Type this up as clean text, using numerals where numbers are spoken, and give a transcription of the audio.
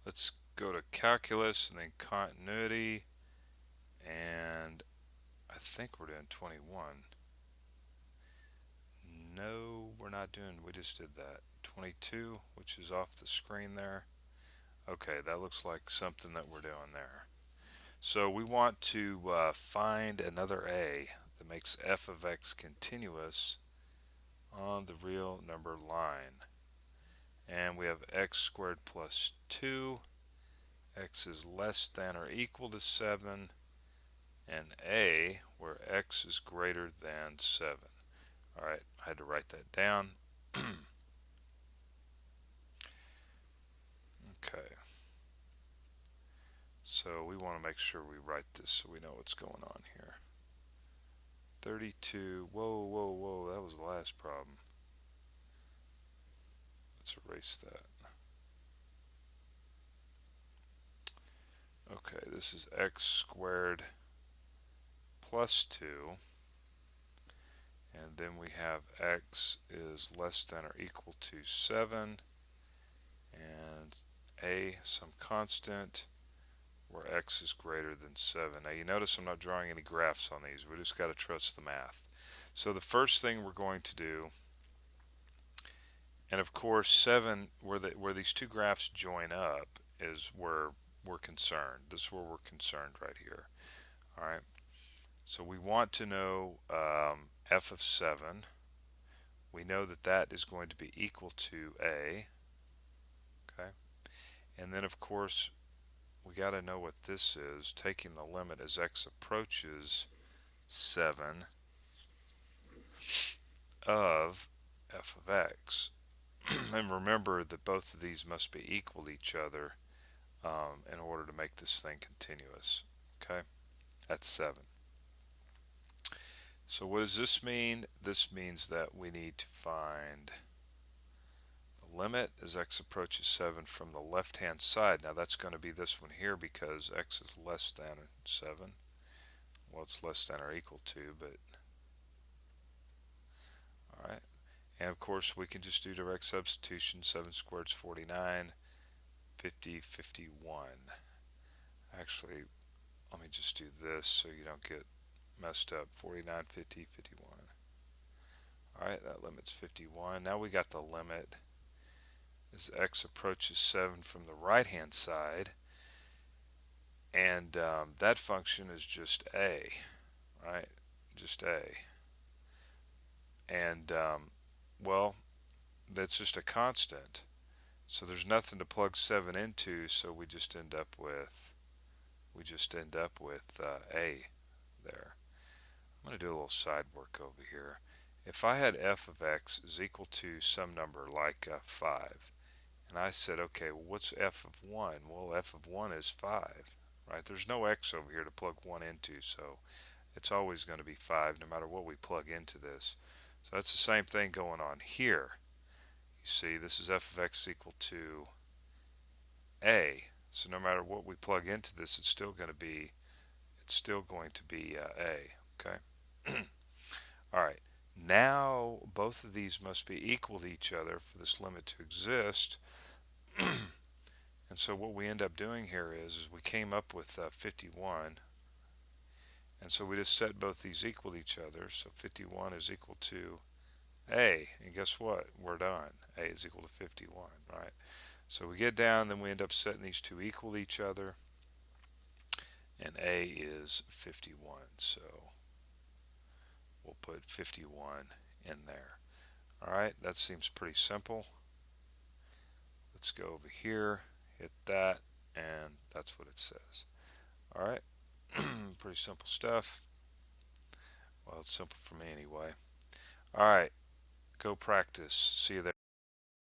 Let's go to calculus and then continuity, and I think we're doing 21. No, we're not doing, we just did that. 22, which is off the screen there. Okay, that looks like something that we're doing there. So we want to find another a that makes f of x continuous on the real number line. And we have x squared plus 2, x is less than or equal to 7, and a where x is greater than 7. Alright, I had to write that down. Okay, so we want to make sure we write this so we know what's going on here. 32, whoa, that was the last problem. Let's erase that. Okay, this is x squared plus 2, and then we have x is less than or equal to 7, and a, some constant, where x is greater than 7. Now you notice I'm not drawing any graphs on these, we just got to trust the math. So the first thing we're going to do, and of course 7, where these two graphs join up is where we're concerned. This is where we're concerned right here. Alright, so we want to know f of 7. We know that that is going to be equal to a. Okay, and then of course we got to know what this is, taking the limit as x approaches 7 of f of x. And remember that both of these must be equal to each other in order to make this thing continuous. Okay, that's 7. So what does this mean? This means that we need to find the limit as x approaches 7 from the left hand side. Now that's going to be this one here because x is less than 7. Well, it's less than or equal to, but alright. And of course we can just do direct substitution. 7 squared is 49, 50, 51. Actually, let me just do this so you don't get messed up. 49, 50, 51. Alright, that limit's 51. Now we got the limit as x approaches 7 from the right hand side, and that function is just a, right? Just a. And well, that's just a constant, so there's nothing to plug 7 into, so we just end up with a there. I'm going to do a little side work over here. If I had f of x is equal to some number like 5, and I said, okay, well, what's f of 1? Well, f of 1 is 5, right? There's no x over here to plug 1 into, so it's always going to be 5 no matter what we plug into this. So that's the same thing going on here. You see, this is f of x equal to a. So no matter what we plug into this, it's still going to be a. Okay. All right. Now both of these must be equal to each other for this limit to exist. And so what we end up doing here is we came up with 51, and so we just set both these equal to each other. So 51 is equal to a, and guess what? We're done. A is equal to 51, right? So we get down, then we end up setting these two equal to each other, and a is 51. So we'll put 51 in there. All right, that seems pretty simple. Let's go over here, hit that, and that's what it says. All right, pretty simple stuff. Well, it's simple for me anyway. All right, go practice. See you there.